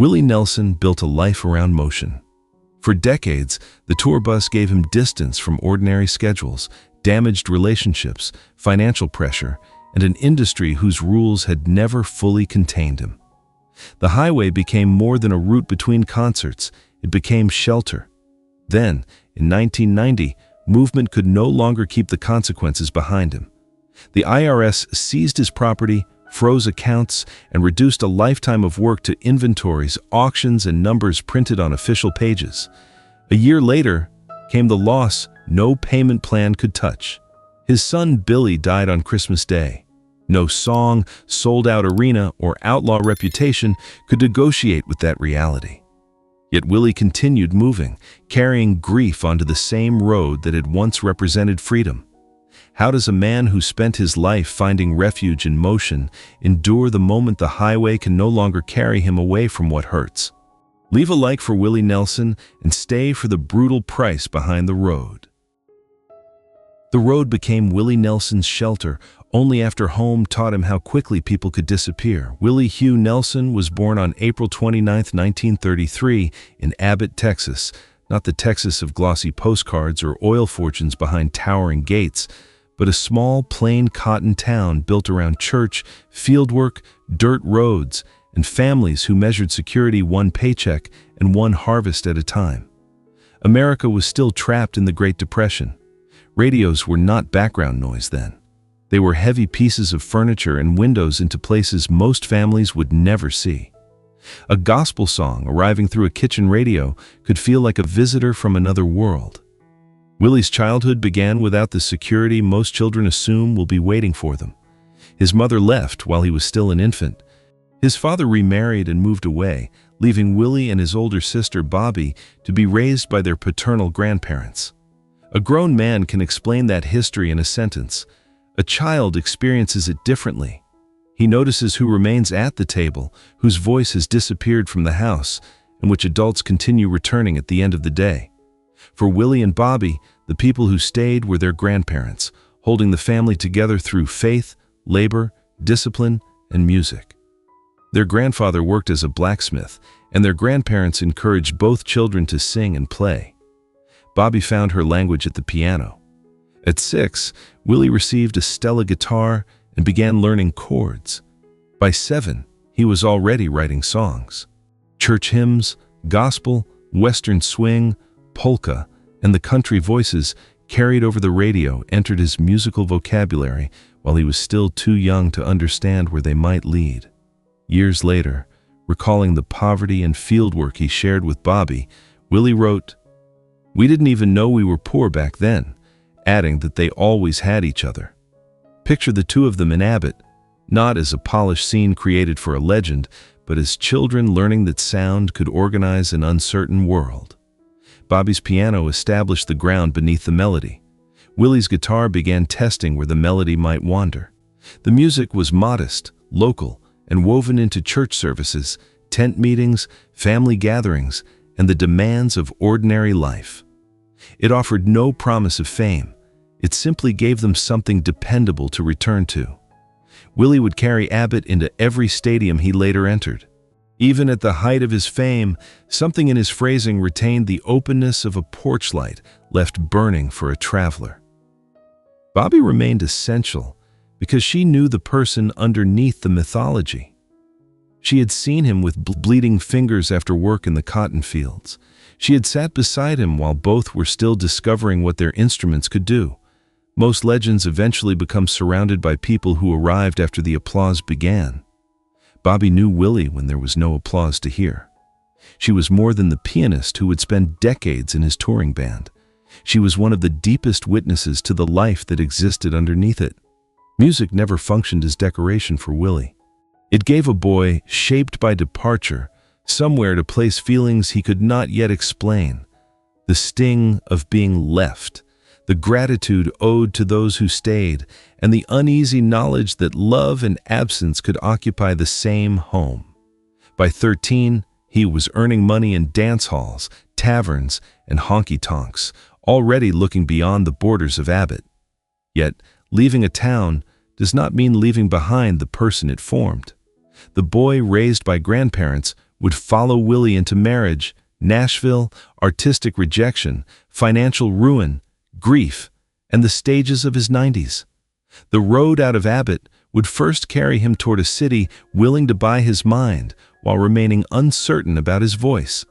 Willie Nelson built a life around motion. For decades, the tour bus gave him distance from ordinary schedules, damaged relationships, financial pressure, and an industry whose rules had never fully contained him. The highway became more than a route between concerts. It became shelter. Then, in 1990, movement could no longer keep the consequences behind him. The IRS seized his property, froze accounts, and reduced a lifetime of work to inventories, auctions, and numbers printed on official pages. A year later came the loss no payment plan could touch. His son Billy died on Christmas Day. No song, sold-out arena, or outlaw reputation could negotiate with that reality. Yet Willie continued moving, carrying grief onto the same road that had once represented freedom. How does a man who spent his life finding refuge in motion endure the moment the highway can no longer carry him away from what hurts? Leave a like for Willie Nelson and stay for the brutal price behind the road. The road became Willie Nelson's shelter only after home taught him how quickly people could disappear. Willie Hugh Nelson was born on April 29, 1933, in Abbott, Texas, not the Texas of glossy postcards or oil fortunes behind towering gates, but a small, plain cotton town built around church, fieldwork, dirt roads, and families who measured security one paycheck and one harvest at a time. America was still trapped in the Great Depression. Radios were not background noise then. They were heavy pieces of furniture and windows into places most families would never see. A gospel song arriving through a kitchen radio could feel like a visitor from another world. Willie's childhood began without the security most children assume will be waiting for them. His mother left while he was still an infant. His father remarried and moved away, leaving Willie and his older sister Bobby to be raised by their paternal grandparents. A grown man can explain that history in a sentence. A child experiences it differently. He notices who remains at the table, whose voice has disappeared from the house, and which adults continue returning at the end of the day. For Willie and Bobby, the people who stayed were their grandparents, holding the family together through faith, labor, discipline, and music. Their grandfather worked as a blacksmith, and their grandparents encouraged both children to sing and play. Bobby found her language at the piano. At 6, Willie received a Stella guitar and began learning chords. By 7, he was already writing songs. Church hymns, gospel, western swing, polka, and the country voices carried over the radio entered his musical vocabulary while he was still too young to understand where they might lead. Years later, recalling the poverty and fieldwork he shared with Bobby, Willie wrote, "We didn't even know we were poor back then," adding that they always had each other. Picture the two of them in Abbott, not as a polished scene created for a legend, but as children learning that sound could organize an uncertain world. Bobby's piano established the ground beneath the melody. Willie's guitar began testing where the melody might wander. The music was modest, local, and woven into church services, tent meetings, family gatherings, and the demands of ordinary life. It offered no promise of fame. It simply gave them something dependable to return to. Willie would carry Abbott into every stadium he later entered. Even at the height of his fame, something in his phrasing retained the openness of a porch light left burning for a traveler. Bobby remained essential because she knew the person underneath the mythology. She had seen him with bleeding fingers after work in the cotton fields. She had sat beside him while both were still discovering what their instruments could do. Most legends eventually become surrounded by people who arrived after the applause began. Bobby knew Willie when there was no applause to hear. She was more than the pianist who would spend decades in his touring band. She was one of the deepest witnesses to the life that existed underneath it. Music never functioned as decoration for Willie. It gave a boy, shaped by departure, somewhere to place feelings he could not yet explain. The sting of being left, the gratitude owed to those who stayed, and the uneasy knowledge that love and absence could occupy the same home. By 13, he was earning money in dance halls, taverns, and honky-tonks, already looking beyond the borders of Abbott. Yet, leaving a town does not mean leaving behind the person it formed. The boy raised by grandparents would follow Willie into marriage, Nashville, artistic rejection, financial ruin, grief, and the stages of his 90s. The road out of Abbott would first carry him toward a city willing to buy his mind while remaining uncertain about his voice.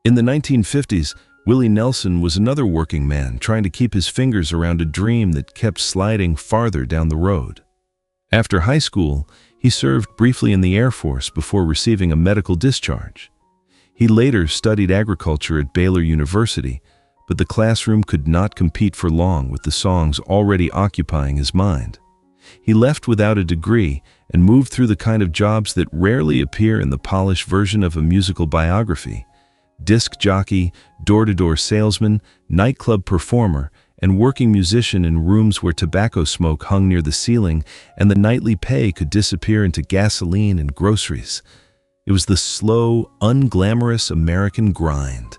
In the 1950s, Willie Nelson was another working man trying to keep his fingers around a dream that kept sliding farther down the road. After high school, he served briefly in the Air Force before receiving a medical discharge. He later studied agriculture at Baylor University, but the classroom could not compete for long with the songs already occupying his mind. He left without a degree and moved through the kind of jobs that rarely appear in the polished version of a musical biography: disc jockey, door-to-door salesman, nightclub performer, and working musician in rooms where tobacco smoke hung near the ceiling and the nightly pay could disappear into gasoline and groceries. It was the slow, unglamorous American grind.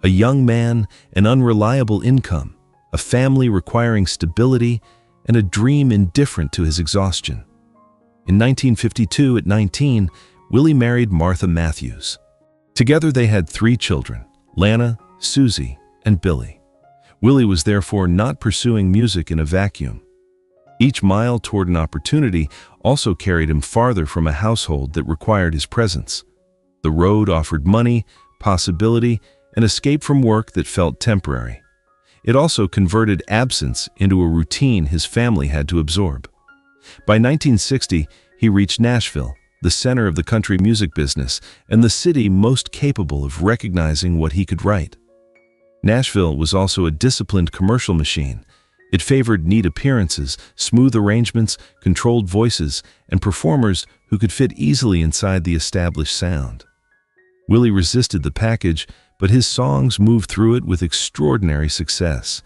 A young man, an unreliable income, a family requiring stability, and a dream indifferent to his exhaustion. In 1952, at 19, Willie married Martha Matthews. Together they had 3 children, Lana, Susie, and Billy. Willie was therefore not pursuing music in a vacuum. Each mile toward an opportunity also carried him farther from a household that required his presence. The road offered money, possibility, and escape from work that felt temporary. It also converted absence into a routine his family had to absorb. By 1960, he reached Nashville, the center of the country music business and the city most capable of recognizing what he could write. Nashville was also a disciplined commercial machine. It favored neat appearances, smooth arrangements, controlled voices, and performers who could fit easily inside the established sound. Willie resisted the package, but his songs moved through it with extraordinary success.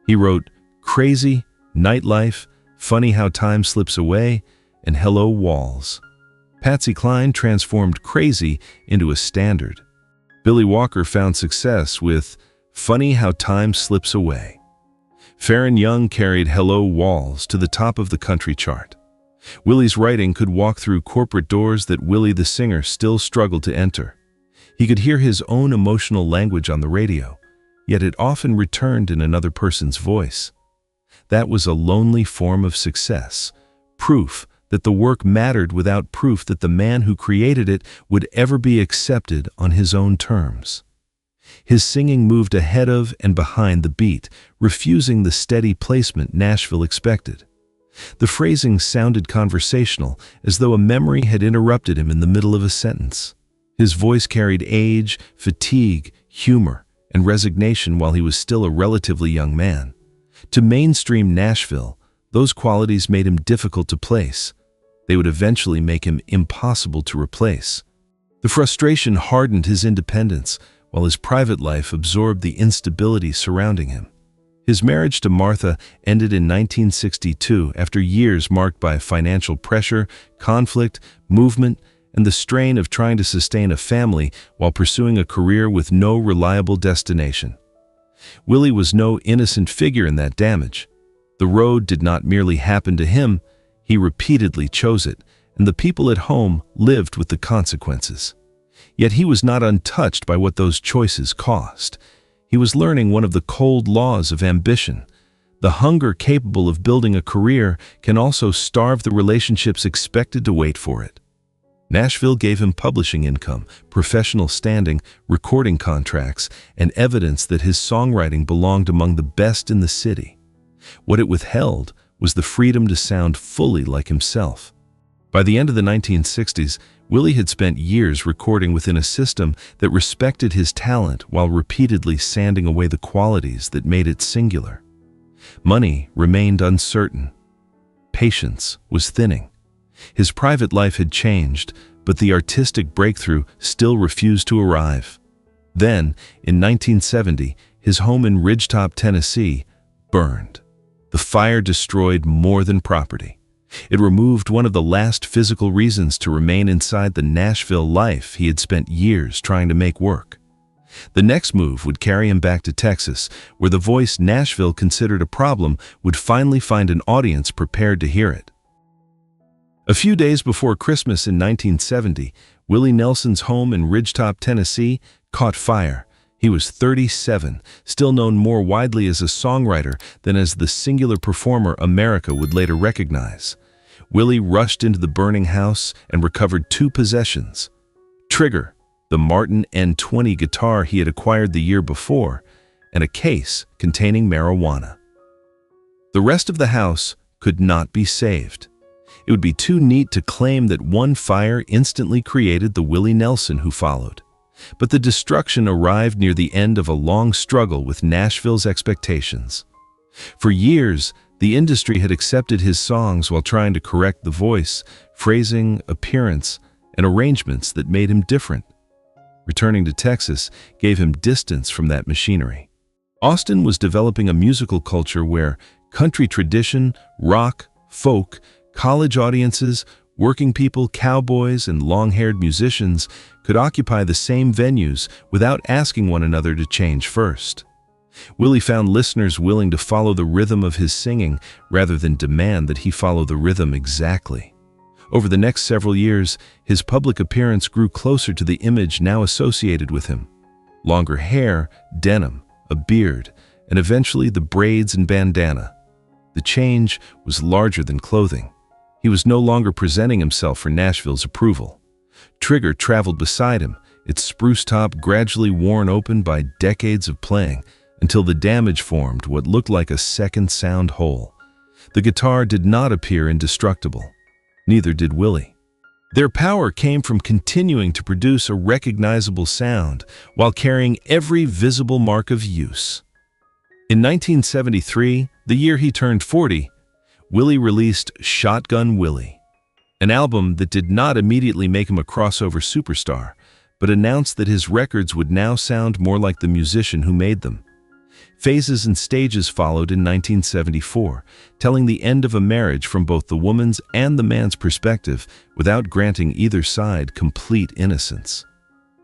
He wrote Crazy, Nightlife, Funny How Time Slips Away, and Hello Walls. Patsy Cline transformed Crazy into a standard. Billy Walker found success with Funny How Time Slips Away. Farron Young carried Hello Walls to the top of the country chart. Willie's writing could walk through corporate doors that Willie the singer still struggled to enter. He could hear his own emotional language on the radio, yet it often returned in another person's voice. That was a lonely form of success, proof that the work mattered without proof that the man who created it would ever be accepted on his own terms. His singing moved ahead of and behind the beat, refusing the steady placement Nashville expected. The phrasing sounded conversational, as though a memory had interrupted him in the middle of a sentence. His voice carried age, fatigue, humor, and resignation while he was still a relatively young man. To mainstream Nashville, those qualities made him difficult to place. They would eventually make him impossible to replace. The frustration hardened his independence, while his private life absorbed the instability surrounding him. His marriage to Martha ended in 1962 after years marked by financial pressure, conflict, movement, and the strain of trying to sustain a family while pursuing a career with no reliable destination. Willie was no innocent figure in that damage. The road did not merely happen to him, he repeatedly chose it, and the people at home lived with the consequences. Yet he was not untouched by what those choices cost. He was learning one of the cold laws of ambition. The hunger capable of building a career can also starve the relationships expected to wait for it. Nashville gave him publishing income, professional standing, recording contracts, and evidence that his songwriting belonged among the best in the city. What it withheld was the freedom to sound fully like himself. By the end of the 1960s, Willie had spent years recording within a system that respected his talent while repeatedly sanding away the qualities that made it singular. Money remained uncertain. Patience was thinning. His private life had changed, but the artistic breakthrough still refused to arrive. Then, in 1970, his home in Ridgetop, Tennessee, burned. The fire destroyed more than property. It removed one of the last physical reasons to remain inside the Nashville life he had spent years trying to make work. The next move would carry him back to Texas, where the voice Nashville considered a problem would finally find an audience prepared to hear it. A few days before Christmas in 1970, Willie Nelson's home in Ridgetop, Tennessee, caught fire. He was 37, still known more widely as a songwriter than as the singular performer America would later recognize. Willie rushed into the burning house and recovered two possessions: Trigger, the Martin N20 guitar he had acquired the year before, and a case containing marijuana. The rest of the house could not be saved. It would be too neat to claim that one fire instantly created the Willie Nelson who followed. But the destruction arrived near the end of a long struggle with Nashville's expectations. For years, the industry had accepted his songs while trying to correct the voice, phrasing, appearance, and arrangements that made him different. Returning to Texas gave him distance from that machinery. Austin was developing a musical culture where country tradition, rock, folk, college audiences, working people, cowboys, and long-haired musicians could occupy the same venues without asking one another to change first. Willie found listeners willing to follow the rhythm of his singing rather than demand that he follow the rhythm exactly. Over the next several years, his public appearance grew closer to the image now associated with him: longer hair, denim, a beard, and eventually the braids and bandana. The change was larger than clothing. He was no longer presenting himself for Nashville's approval. Trigger traveled beside him, its spruce top gradually worn open by decades of playing, until the damage formed what looked like a second sound hole. The guitar did not appear indestructible. Neither did Willie. Their power came from continuing to produce a recognizable sound while carrying every visible mark of use. In 1973, the year he turned 40, Willie released Shotgun Willie, an album that did not immediately make him a crossover superstar, but announced that his records would now sound more like the musician who made them. Phases and stages followed in 1974, telling the end of a marriage from both the woman's and the man's perspective without granting either side complete innocence.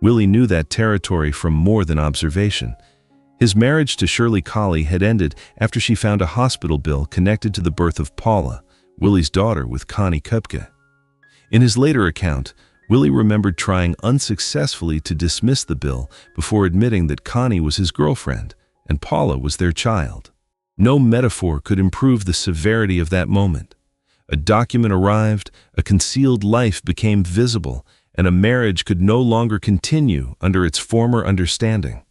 Willie knew that territory from more than observation. His marriage to Shirley Colley had ended after she found a hospital bill connected to the birth of Paula, Willie's daughter, with Connie Kupke. In his later account, Willie remembered trying unsuccessfully to dismiss the bill before admitting that Connie was his girlfriend and Paula was their child. No metaphor could improve the severity of that moment. A document arrived, a concealed life became visible, and a marriage could no longer continue under its former understanding.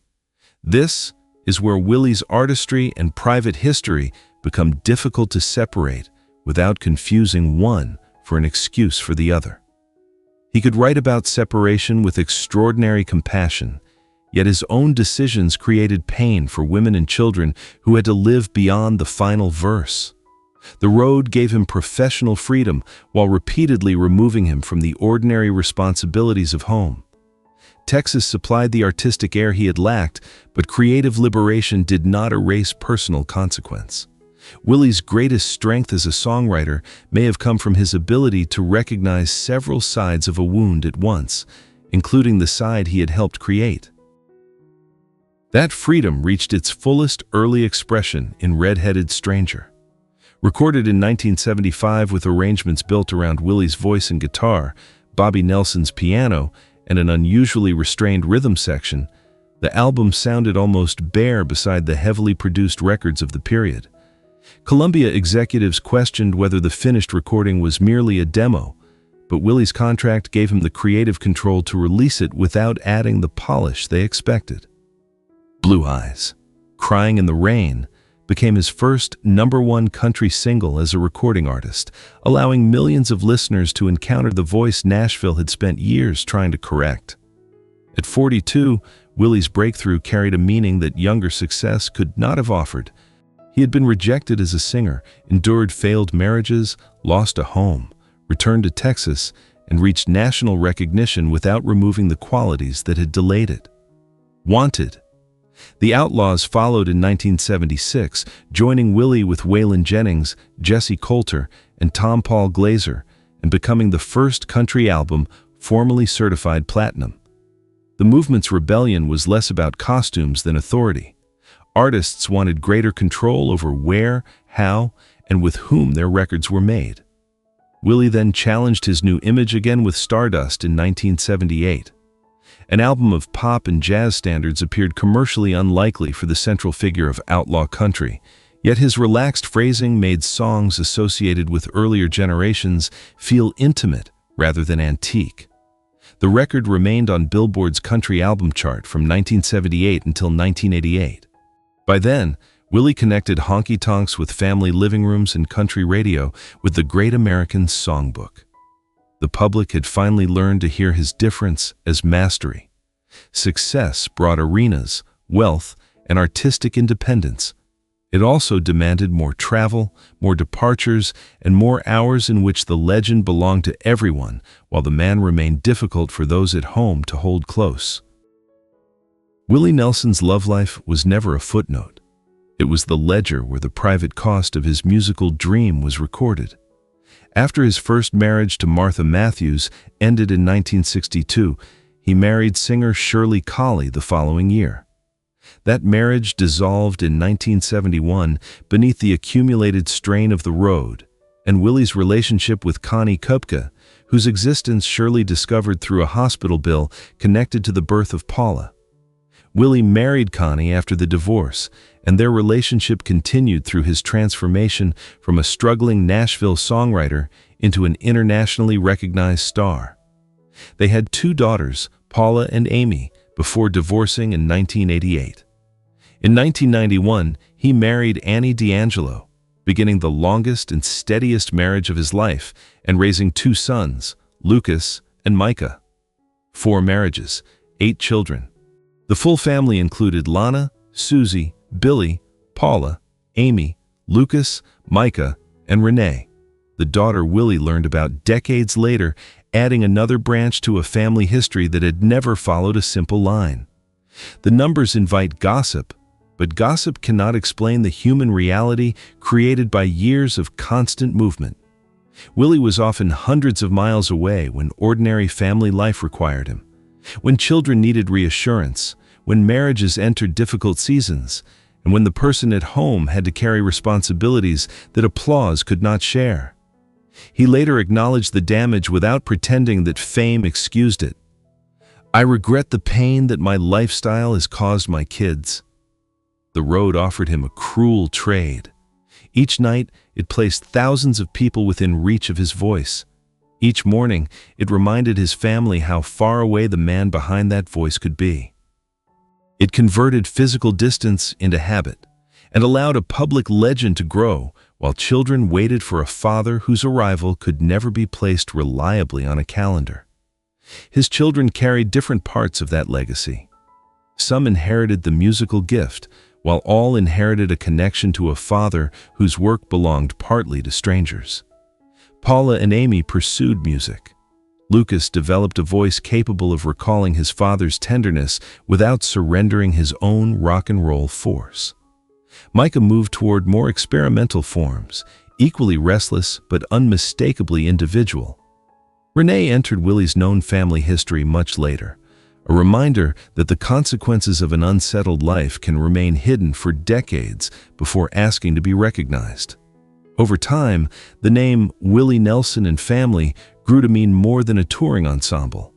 This is where Willie's artistry and private history become difficult to separate without confusing one for an excuse for the other. He could write about separation with extraordinary compassion, yet his own decisions created pain for women and children who had to live beyond the final verse. The road gave him professional freedom while repeatedly removing him from the ordinary responsibilities of home. Texas supplied the artistic air he had lacked, but creative liberation did not erase personal consequence. Willie's greatest strength as a songwriter may have come from his ability to recognize several sides of a wound at once, including the side he had helped create. That freedom reached its fullest early expression in Red-Headed Stranger. Recorded in 1975 with arrangements built around Willie's voice and guitar, Bobby Nelson's piano, and an unusually restrained rhythm section, the album sounded almost bare beside the heavily produced records of the period. Columbia executives questioned whether the finished recording was merely a demo, but Willie's contract gave him the creative control to release it without adding the polish they expected. Blue Eyes, Crying in the Rain, became his first #1 country single as a recording artist, allowing millions of listeners to encounter the voice Nashville had spent years trying to correct. At 42, Willie's breakthrough carried a meaning that younger success could not have offered. He had been rejected as a singer, endured failed marriages, lost a home, returned to Texas, and reached national recognition without removing the qualities that had delayed it. Wanted. The Outlaws followed in 1976, joining Willie with Waylon Jennings, Jesse Coulter, and Tom Paul Glaser, and becoming the first country album formally certified platinum. The movement's rebellion was less about costumes than authority. Artists wanted greater control over where, how, and with whom their records were made. Willie then challenged his new image again with Stardust in 1978. An album of pop and jazz standards appeared commercially unlikely for the central figure of outlaw country, yet his relaxed phrasing made songs associated with earlier generations feel intimate rather than antique. The record remained on Billboard's country album chart from 1978 until 1988. By then, Willie connected honky-tonks with family living rooms and country radio with the Great American Songbook. The public had finally learned to hear his difference as mastery. Success brought arenas, wealth, and artistic independence. It also demanded more travel, more departures, and more hours in which the legend belonged to everyone, while the man remained difficult for those at home to hold close. Willie Nelson's love life was never a footnote. It was the ledger where the private cost of his musical dream was recorded. After his first marriage to Martha Matthews ended in 1962, he married singer Shirley Collie the following year. That marriage dissolved in 1971 beneath the accumulated strain of the road, and Willie's relationship with Connie Kupka, whose existence Shirley discovered through a hospital bill connected to the birth of Paula. Willie married Connie after the divorce, and their relationship continued through his transformation from a struggling Nashville songwriter into an internationally recognized star. They had 2 daughters, Paula and Amy, before divorcing in 1988. In 1991, he married Annie D'Angelo, beginning the longest and steadiest marriage of his life and raising 2 sons, Lucas and Micah. 4 marriages, 8 children. The full family included Lana, Susie, Billy, Paula, Amy, Lucas, Micah, and Renee, the daughter Willie learned about decades later, adding another branch to a family history that had never followed a simple line. The numbers invite gossip, but gossip cannot explain the human reality created by years of constant movement. Willie was often hundreds of miles away when ordinary family life required him, when children needed reassurance, when marriages entered difficult seasons, and when the person at home had to carry responsibilities that applause could not share. He later acknowledged the damage without pretending that fame excused it. "I regret the pain that my lifestyle has caused my kids." The road offered him a cruel trade. Each night, it placed thousands of people within reach of his voice. Each morning, it reminded his family how far away the man behind that voice could be. It converted physical distance into habit and allowed a public legend to grow while children waited for a father whose arrival could never be placed reliably on a calendar. His children carried different parts of that legacy. Some inherited the musical gift, while all inherited a connection to a father whose work belonged partly to strangers. Paula and Amy pursued music. Lucas developed a voice capable of recalling his father's tenderness without surrendering his own rock and roll force. Micah moved toward more experimental forms, equally restless but unmistakably individual. Renee entered Willie's known family history much later, a reminder that the consequences of an unsettled life can remain hidden for decades before asking to be recognized. Over time, the name Willie Nelson and Family grew to mean more than a touring ensemble.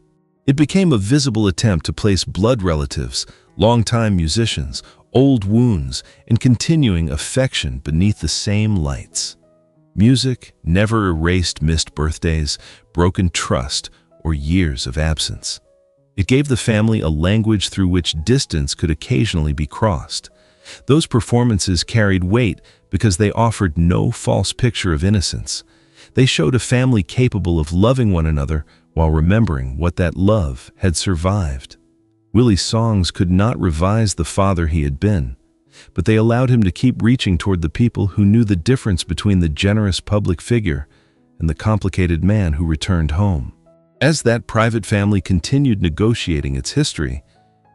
It became a visible attempt to place blood relatives, longtime musicians, old wounds, and continuing affection beneath the same lights. Music never erased missed birthdays, broken trust, or years of absence. It gave the family a language through which distance could occasionally be crossed. Those performances carried weight because they offered no false picture of innocence. They showed a family capable of loving one another while remembering what that love had survived. Willie's songs could not revise the father he had been, but they allowed him to keep reaching toward the people who knew the difference between the generous public figure and the complicated man who returned home. As that private family continued negotiating its history,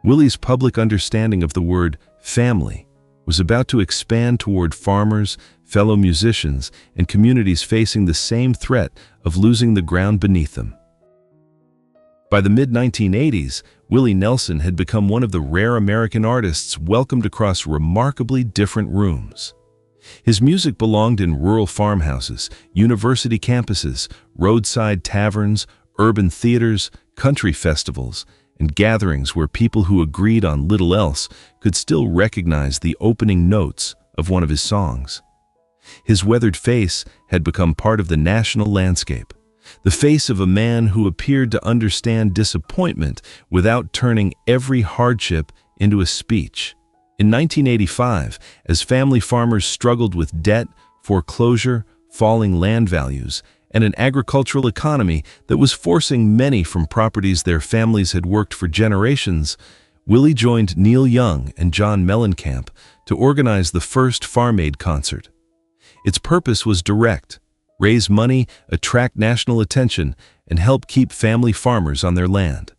Willie's public understanding of the word family was about to expand toward farmers, fellow musicians, and communities facing the same threat of losing the ground beneath them. By the mid-1980s, Willie Nelson had become one of the rare American artists welcomed across remarkably different rooms. His music belonged in rural farmhouses, university campuses, roadside taverns, urban theaters, country festivals, and gatherings where people who agreed on little else could still recognize the opening notes of one of his songs. His weathered face had become part of the national landscape, the face of a man who appeared to understand disappointment without turning every hardship into a speech. In 1985, as family farmers struggled with debt, foreclosure, falling land values, and an agricultural economy that was forcing many from properties their families had worked for generations, Willie joined Neil Young and John Mellencamp to organize the first Farm Aid concert. Its purpose was direct: raise money, attract national attention, and help keep family farmers on their land.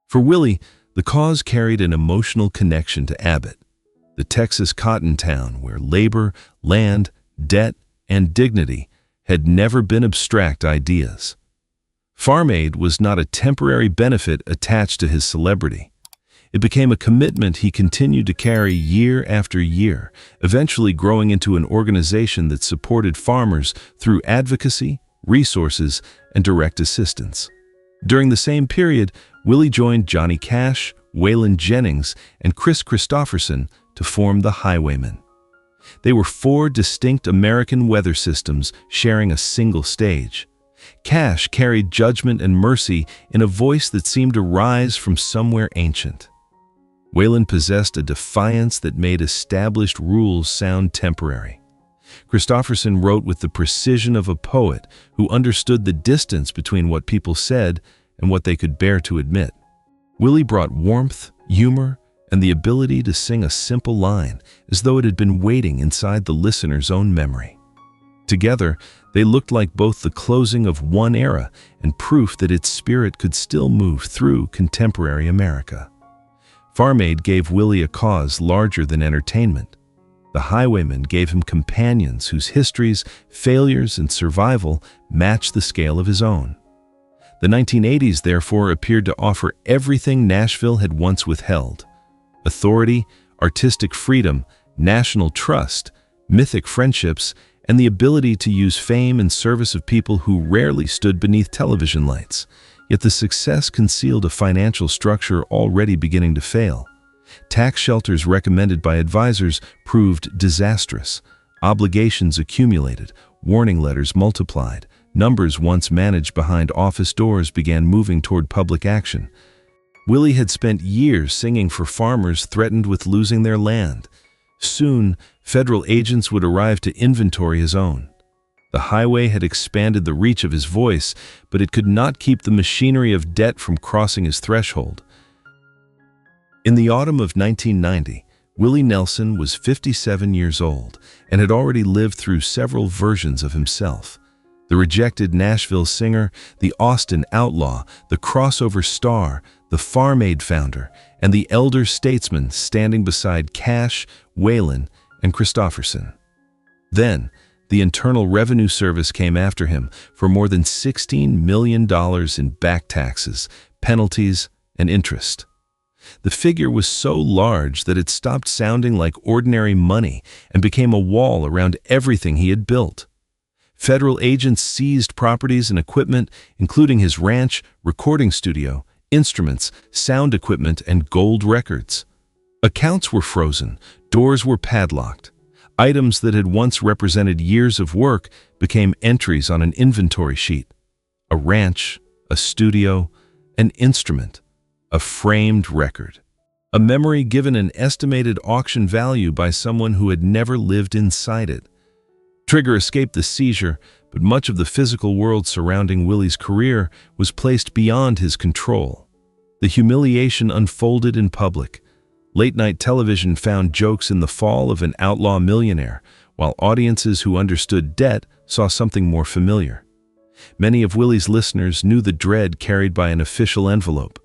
For Willie, the cause carried an emotional connection to Abbott, the Texas cotton town where labor, land, debt, and dignity had never been abstract ideas. Farm Aid was not a temporary benefit attached to his celebrity. It became a commitment he continued to carry year after year, eventually growing into an organization that supported farmers through advocacy, resources, and direct assistance. During the same period, Willie joined Johnny Cash, Waylon Jennings, and Chris Christopherson to form the Highwaymen. They were four distinct American weather systems sharing a single stage. Cash carried judgment and mercy in a voice that seemed to rise from somewhere ancient. Waylon possessed a defiance that made established rules sound temporary. Christopherson wrote with the precision of a poet who understood the distance between what people said and what they could bear to admit. Willie brought warmth, humor, and the ability to sing a simple line as though it had been waiting inside the listener's own memory. Together, they looked like both the closing of one era and proof that its spirit could still move through contemporary America. Farm Aid gave Willie a cause larger than entertainment. The Highwaymen gave him companions whose histories, failures, and survival matched the scale of his own. The 1980s, therefore, appeared to offer everything Nashville had once withheld: authority, artistic freedom, national trust, mythic friendships, and the ability to use fame in service of people who rarely stood beneath television lights. Yet the success concealed a financial structure already beginning to fail. Tax shelters recommended by advisors proved disastrous. Obligations accumulated, warning letters multiplied. Numbers once managed behind office doors began moving toward public action. Willie had spent years singing for farmers threatened with losing their land. Soon, federal agents would arrive to inventory his own. The highway had expanded the reach of his voice, but it could not keep the machinery of debt from crossing his threshold. In the autumn of 1990, Willie Nelson was 57 years old and had already lived through several versions of himself. The rejected Nashville singer, the Austin outlaw, the crossover star, the Farm Aid founder, and the elder statesman standing beside Cash, Waylon, and Christopherson. Then, the Internal Revenue Service came after him for more than $16 million in back taxes, penalties, and interest. The figure was so large that it stopped sounding like ordinary money and became a wall around everything he had built. Federal agents seized properties and equipment, including his ranch, recording studio, instruments, sound equipment, and gold records. Accounts were frozen, doors were padlocked. Items that had once represented years of work became entries on an inventory sheet. A ranch, a studio, an instrument, a framed record. A memory given an estimated auction value by someone who had never lived inside it. Trigger escaped the seizure, but much of the physical world surrounding Willie's career was placed beyond his control. The humiliation unfolded in public. Late-night television found jokes in the fall of an outlaw millionaire, while audiences who understood debt saw something more familiar. Many of Willie's listeners knew the dread carried by an official envelope.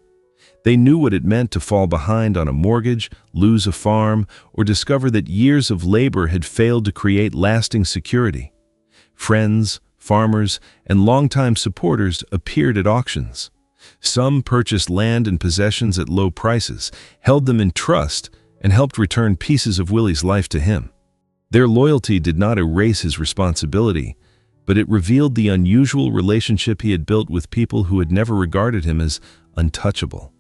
They knew what it meant to fall behind on a mortgage, lose a farm, or discover that years of labor had failed to create lasting security. Friends, farmers, and longtime supporters appeared at auctions. Some purchased land and possessions at low prices, held them in trust, and helped return pieces of Willie's life to him. Their loyalty did not erase his responsibility, but it revealed the unusual relationship he had built with people who had never regarded him as untouchable.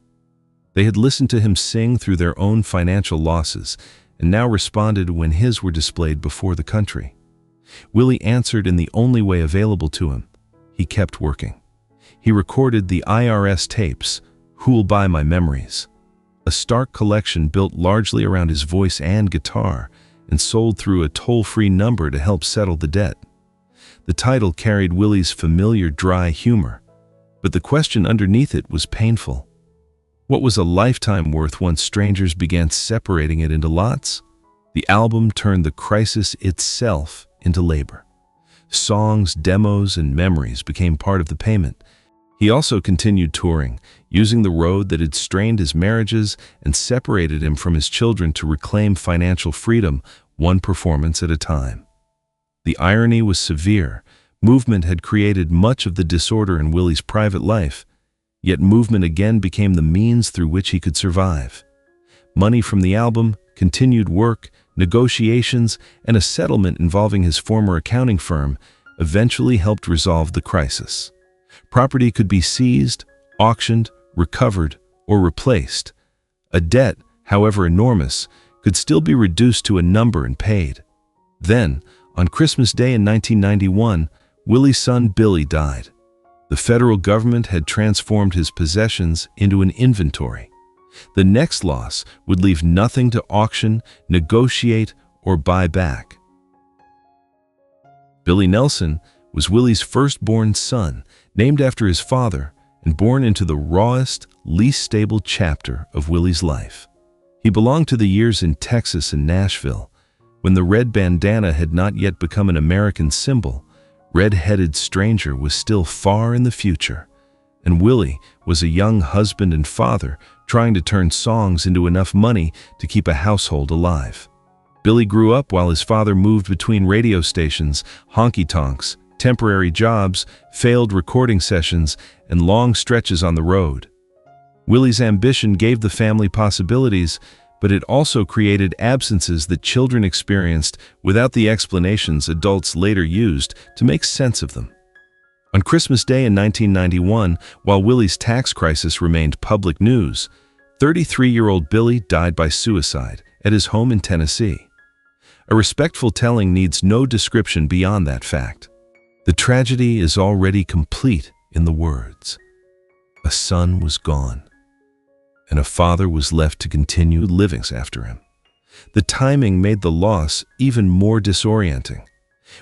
They had listened to him sing through their own financial losses and now responded when his were displayed before the country. Willie answered in the only way available to him. He kept working. He recorded the IRS tapes, "Who'll Buy My Memories?" a stark collection built largely around his voice and guitar, and sold through a toll-free number to help settle the debt. The title carried Willie's familiar dry humor, but the question underneath it was painful. What was a lifetime worth once strangers began separating it into lots? The album turned the crisis itself into labor. Songs, demos, and memories became part of the payment. He also continued touring, using the road that had strained his marriages and separated him from his children to reclaim financial freedom, one performance at a time. The irony was severe. Movement had created much of the disorder in Willie's private life, yet movement again became the means through which he could survive. Money from the album, continued work, negotiations, and a settlement involving his former accounting firm eventually helped resolve the crisis. Property could be seized, auctioned, recovered, or replaced. A debt, however enormous, could still be reduced to a number and paid. Then, on Christmas Day in 1991, Willie's son Billy died. The federal government had transformed his possessions into an inventory. The next loss would leave nothing to auction, negotiate, or buy back. Billy Nelson was Willie's firstborn son, named after his father, and born into the rawest, least stable chapter of Willie's life. He belonged to the years in Texas and Nashville, when the red bandana had not yet become an American symbol. Red-headed stranger was still far in the future, and Willie was a young husband and father trying to turn songs into enough money to keep a household alive. Billy grew up while his father moved between radio stations, honky-tonks, temporary jobs, failed recording sessions, and long stretches on the road. Willie's ambition gave the family possibilities, but it also created absences that children experienced without the explanations adults later used to make sense of them. On Christmas Day in 1991, while Willie's tax crisis remained public news, 33-year-old Billy died by suicide at his home in Tennessee. A respectful telling needs no description beyond that fact. The tragedy is already complete in the words, "A son was gone, and a father was left to continue living after him." The timing made the loss even more disorienting.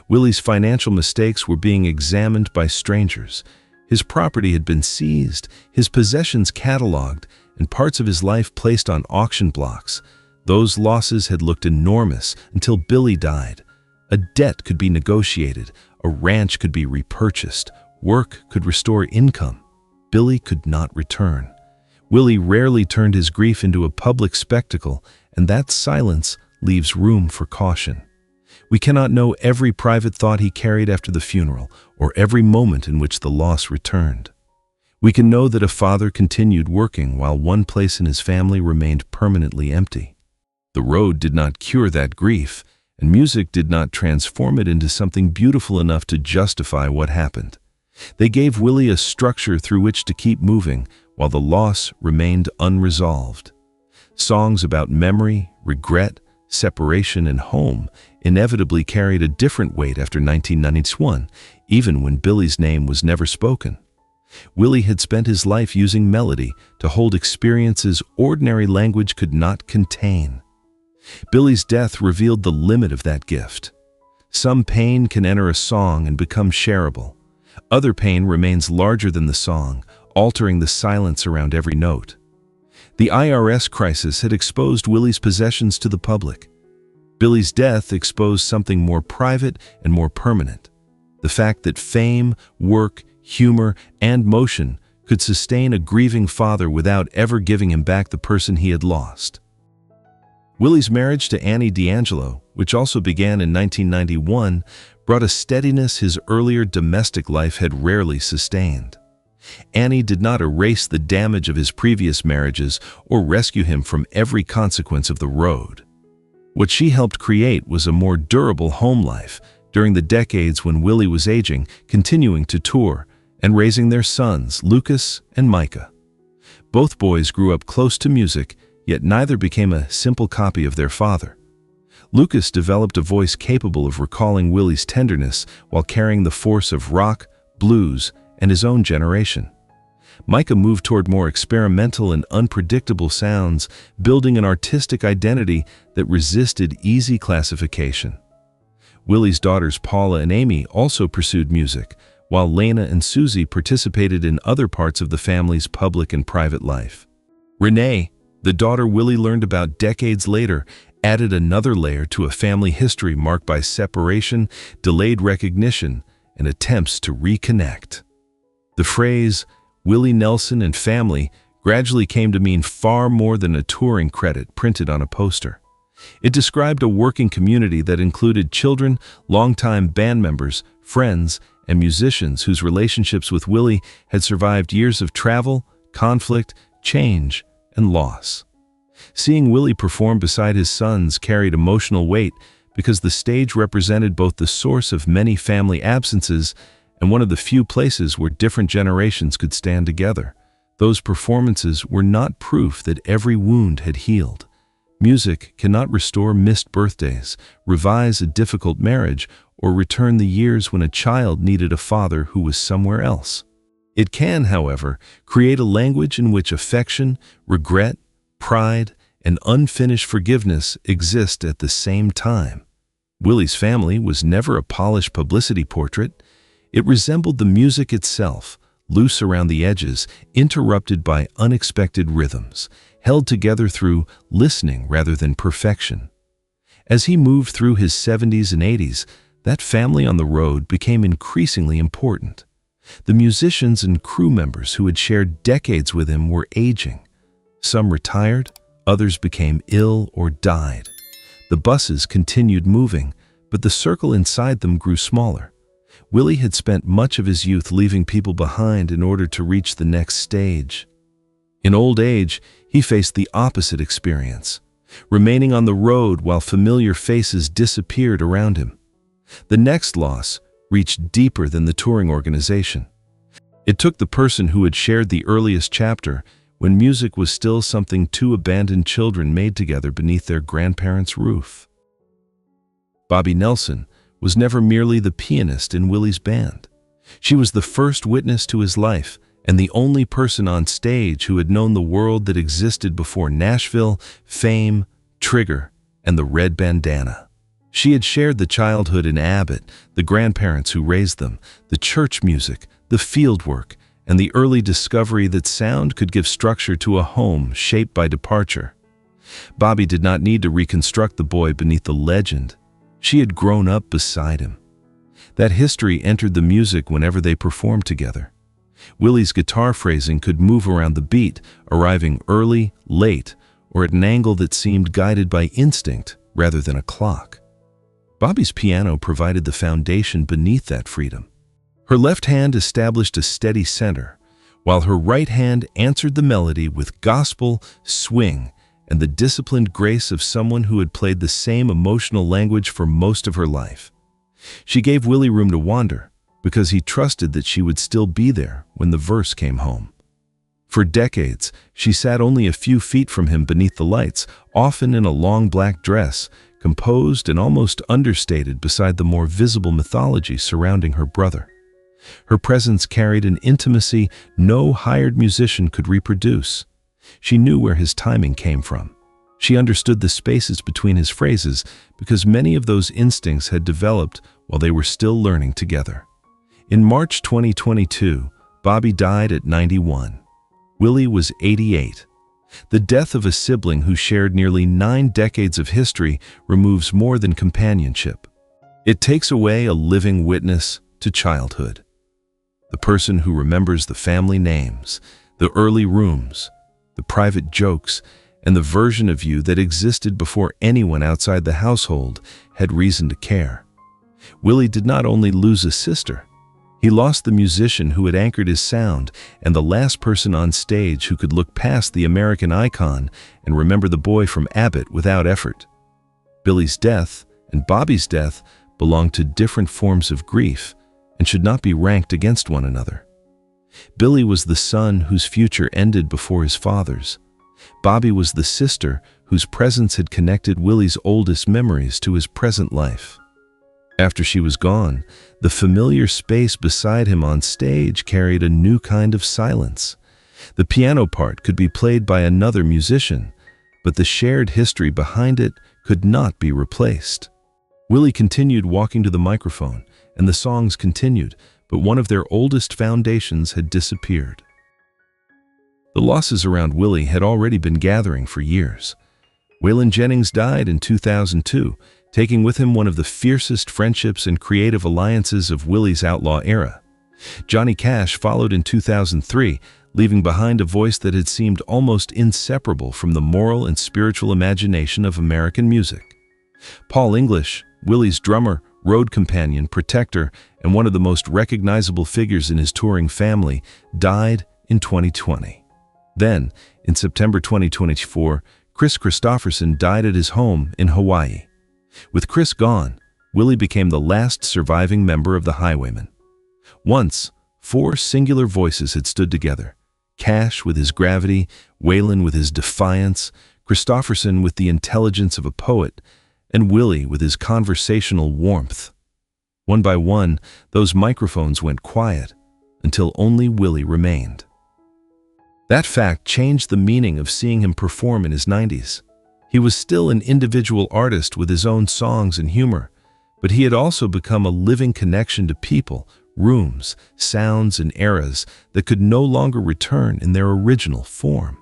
Willie's financial mistakes were being examined by strangers. His property had been seized, his possessions cataloged, and parts of his life placed on auction blocks. Those losses had looked enormous until Billy died. A debt could be negotiated, a ranch could be repurchased, work could restore income. Billy could not return. Willie rarely turned his grief into a public spectacle, and that silence leaves room for caution. We cannot know every private thought he carried after the funeral, or every moment in which the loss returned. We can know that a father continued working while one place in his family remained permanently empty. The road did not cure that grief, and music did not transform it into something beautiful enough to justify what happened. They gave Willie a structure through which to keep moving while the loss remained unresolved. Songs about memory, regret, separation, and home inevitably carried a different weight after 1991, even when Billy's name was never spoken. Willie had spent his life using melody to hold experiences ordinary language could not contain. Billy's death revealed the limit of that gift. Some pain can enter a song and become shareable. Other pain remains larger than the song, altering the silence around every note. The IRS crisis had exposed Willie's possessions to the public. Billy's death exposed something more private and more permanent: the fact that fame, work, humor, and motion could sustain a grieving father without ever giving him back the person he had lost. Willie's marriage to Annie D'Angelo, which also began in 1991, brought a steadiness his earlier domestic life had rarely sustained. Annie did not erase the damage of his previous marriages or rescue him from every consequence of the road. What she helped create was a more durable home life during the decades when Willie was aging, continuing to tour, and raising their sons, Lucas and Micah. Both boys grew up close to music, yet neither became a simple copy of their father. Lucas developed a voice capable of recalling Willie's tenderness while carrying the force of rock, blues, and his own generation. Micah moved toward more experimental and unpredictable sounds, building an artistic identity that resisted easy classification. Willie's daughters Paula and Amy also pursued music, while Lena and Susie participated in other parts of the family's public and private life. Renee, the daughter Willie learned about decades later, added another layer to a family history marked by separation, delayed recognition, and attempts to reconnect. The phrase, Willie Nelson and family, gradually came to mean far more than a touring credit printed on a poster. It described a working community that included children, longtime band members, friends, and musicians whose relationships with Willie had survived years of travel, conflict, change, and loss. Seeing Willie perform beside his sons carried emotional weight because the stage represented both the source of many family absences and one of the few places where different generations could stand together. Those performances were not proof that every wound had healed. Music cannot restore missed birthdays, revise a difficult marriage, or return the years when a child needed a father who was somewhere else. It can, however, create a language in which affection, regret, pride, and unfinished forgiveness exist at the same time. Willie's family was never a polished publicity portrait. It resembled the music itself, loose around the edges, interrupted by unexpected rhythms, held together through listening rather than perfection. As he moved through his 70s and 80s, that family on the road became increasingly important. The musicians and crew members who had shared decades with him were aging. Some retired, others became ill or died. The buses continued moving, but the circle inside them grew smaller. Willie had spent much of his youth leaving people behind in order to reach the next stage. In old age, he faced the opposite experience, remaining on the road while familiar faces disappeared around him. The next loss reached deeper than the touring organization. It took the person who had shared the earliest chapter, when music was still something two abandoned children made together beneath their grandparents' roof. Bobby Nelson was never merely the pianist in Willie's band. She was the first witness to his life and the only person on stage who had known the world that existed before Nashville, Fame, Trigger, and the Red Bandana. She had shared the childhood in Abbott, the grandparents who raised them, the church music, the field work, and the early discovery that sound could give structure to a home shaped by departure. Bobby did not need to reconstruct the boy beneath the legend. She had grown up beside him. That history entered the music whenever they performed together. Willie's guitar phrasing could move around the beat, arriving early, late, or at an angle that seemed guided by instinct rather than a clock. Bobby's piano provided the foundation beneath that freedom. Her left hand established a steady center, while her right hand answered the melody with gospel, swing, and the disciplined grace of someone who had played the same emotional language for most of her life. She gave Willie room to wander, because he trusted that she would still be there when the verse came home. For decades, she sat only a few feet from him beneath the lights, often in a long black dress, composed and almost understated beside the more visible mythology surrounding her brother. Her presence carried an intimacy no hired musician could reproduce. She knew where his timing came from. She understood the spaces between his phrases because many of those instincts had developed while they were still learning together. In March 2022, Bobby died at 91. Willie was 88. The death of a sibling who shared nearly 9 decades of history removes more than companionship. It takes away a living witness to childhood. The person who remembers the family names, the early rooms, the private jokes, and the version of you that existed before anyone outside the household had reason to care. Willie did not only lose a sister, he lost the musician who had anchored his sound and the last person on stage who could look past the American icon and remember the boy from Abbott without effort. Billy's death and Bobby's death belonged to different forms of grief and should not be ranked against one another. Billy was the son whose future ended before his father's. Bobby was the sister whose presence had connected Willie's oldest memories to his present life. After she was gone, the familiar space beside him on stage carried a new kind of silence. The piano part could be played by another musician, but the shared history behind it could not be replaced. Willie continued walking to the microphone, and the songs continued, but one of their oldest foundations had disappeared. The losses around Willie had already been gathering for years. Waylon Jennings died in 2002, taking with him one of the fiercest friendships and creative alliances of Willie's outlaw era. Johnny Cash followed in 2003, leaving behind a voice that had seemed almost inseparable from the moral and spiritual imagination of American music. Paul English, Willie's drummer, road companion, protector, and one of the most recognizable figures in his touring family, died in 2020. Then, in September 2024, Chris Christopherson died at his home in Hawaii. With Chris gone, Willie became the last surviving member of the Highwaymen. Once, four singular voices had stood together: Cash with his gravity, Waylon with his defiance, Christopherson with the intelligence of a poet, and Willie with his conversational warmth. One by one, those microphones went quiet, until only Willie remained. That fact changed the meaning of seeing him perform in his 90s. He was still an individual artist with his own songs and humor, but he had also become a living connection to people, rooms, sounds, and eras that could no longer return in their original form.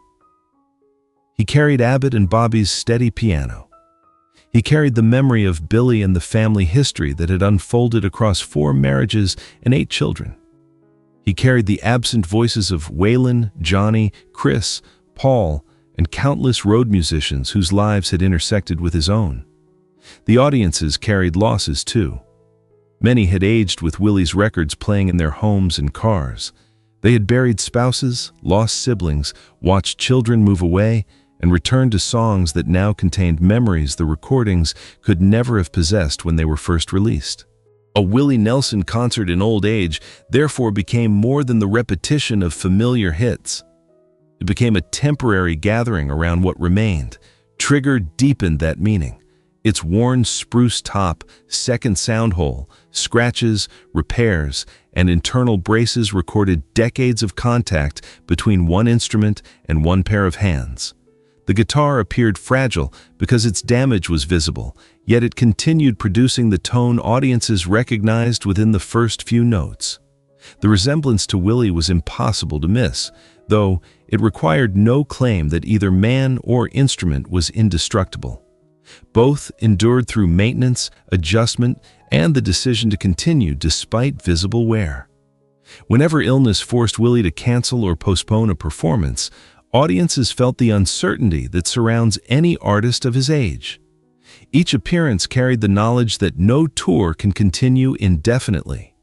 He carried Abbott and Bobby's steady piano. He carried the memory of Billy and the family history that had unfolded across 4 marriages and 8 children. He carried the absent voices of Waylon, Johnny, Chris, Paul, and countless road musicians whose lives had intersected with his own. The audiences carried losses too. Many had aged with Willie's records playing in their homes and cars. They had buried spouses, lost siblings, watched children move away, and returned to songs that now contained memories the recordings could never have possessed when they were first released. A Willie Nelson concert in old age therefore became more than the repetition of familiar hits. It became a temporary gathering around what remained. Trigger deepened that meaning. Its worn spruce top, second sound hole, scratches, repairs, and internal braces recorded decades of contact between one instrument and one pair of hands. The guitar appeared fragile because its damage was visible, yet it continued producing the tone audiences recognized within the first few notes. The resemblance to Willie was impossible to miss, though it required no claim that either man or instrument was indestructible. Both endured through maintenance, adjustment, and the decision to continue despite visible wear. Whenever illness forced Willie to cancel or postpone a performance, audiences felt the uncertainty that surrounds any artist of his age. Each appearance carried the knowledge that no tour can continue indefinitely.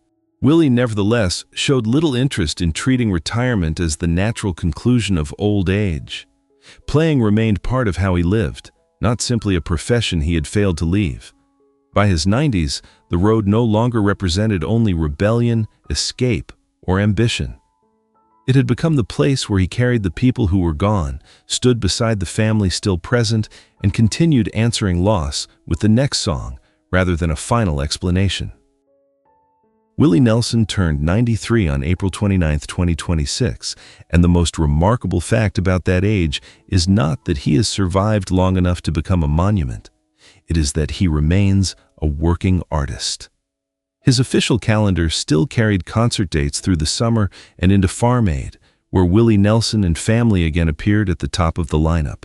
Willie, nevertheless, showed little interest in treating retirement as the natural conclusion of old age. Playing remained part of how he lived, not simply a profession he had failed to leave. By his 90s, the road no longer represented only rebellion, escape, or ambition. It had become the place where he carried the people who were gone, stood beside the family still present, and continued answering loss with the next song rather than a final explanation. Willie Nelson turned 93 on April 29, 2026, and the most remarkable fact about that age is not that he has survived long enough to become a monument. It is that he remains a working artist. His official calendar still carried concert dates through the summer and into Farm Aid, where Willie Nelson and family again appeared at the top of the lineup.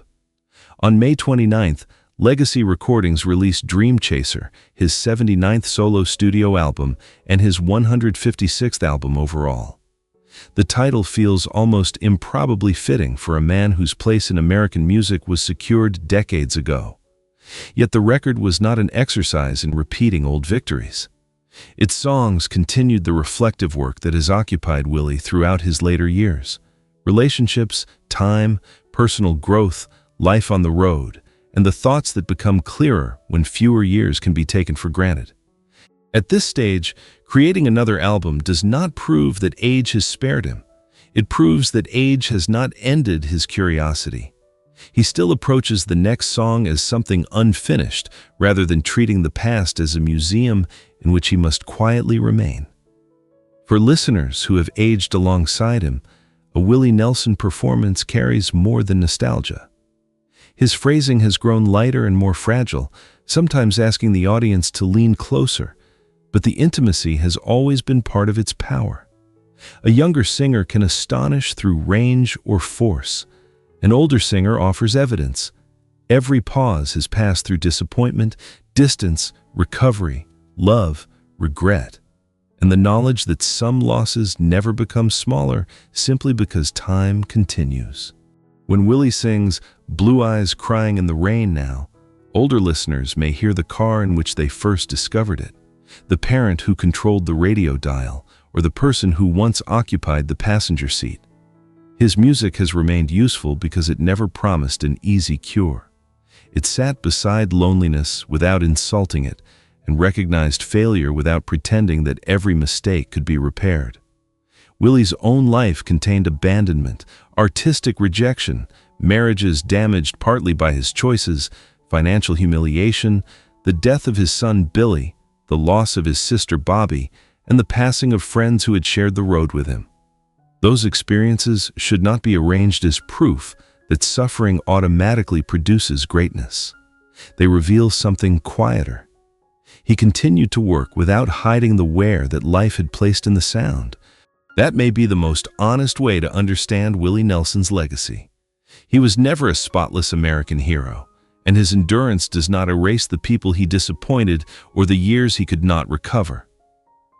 On May 29th, Legacy Recordings released Dream Chaser, his 79th solo studio album and his 156th album overall. The title feels almost improbably fitting for a man whose place in American music was secured decades ago. Yet the record was not an exercise in repeating old victories. Its songs continued the reflective work that has occupied Willie throughout his later years. Relationships, time, personal growth, life on the road, and the thoughts that become clearer when fewer years can be taken for granted. At this stage, creating another album does not prove that age has spared him. It proves that age has not ended his curiosity. He still approaches the next song as something unfinished, rather than treating the past as a museum in which he must quietly remain. For listeners who have aged alongside him, a Willie Nelson performance carries more than nostalgia. His phrasing has grown lighter and more fragile, sometimes asking the audience to lean closer, but the intimacy has always been part of its power. A younger singer can astonish through range or force. An older singer offers evidence. Every pause has passed through disappointment, distance, recovery, love, regret, and the knowledge that some losses never become smaller simply because time continues. When Willie sings "Blue Eyes Crying in the Rain" now, older listeners may hear the car in which they first discovered it, the parent who controlled the radio dial, or the person who once occupied the passenger seat. His music has remained useful because it never promised an easy cure. It sat beside loneliness without insulting it, and recognized failure without pretending that every mistake could be repaired. Willie's own life contained abandonment, artistic rejection, marriages damaged partly by his choices, financial humiliation, the death of his son Billy, the loss of his sister Bobby, and the passing of friends who had shared the road with him. Those experiences should not be arranged as proof that suffering automatically produces greatness. They reveal something quieter. He continued to work without hiding the wear that life had placed in the sound. That may be the most honest way to understand Willie Nelson's legacy. He was never a spotless American hero, and his endurance does not erase the people he disappointed or the years he could not recover.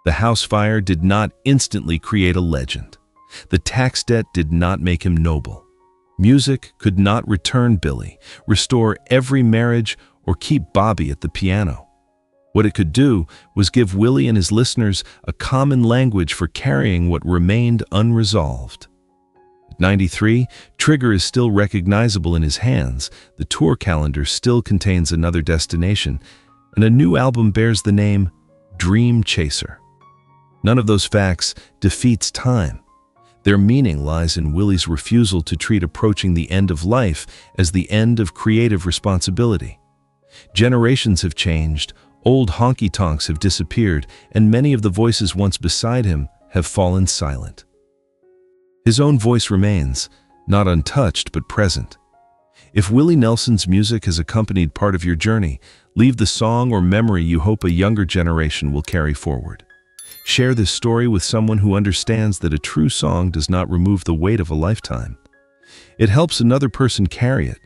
The house fire did not instantly create a legend. The tax debt did not make him noble. Music could not return Billy, restore every marriage, or keep Bobby at the piano. What it could do was give Willie and his listeners a common language for carrying what remained unresolved. At 93, Trigger is still recognizable in his hands, the tour calendar still contains another destination, and a new album bears the name Dream Chaser. None of those facts defeats time. Their meaning lies in Willie's refusal to treat approaching the end of life as the end of creative responsibility. Generations have changed, old honky-tonks have disappeared, and many of the voices once beside him have fallen silent. His own voice remains, not untouched but present. If Willie Nelson's music has accompanied part of your journey, leave the song or memory you hope a younger generation will carry forward. Share this story with someone who understands that a true song does not remove the weight of a lifetime. It helps another person carry it,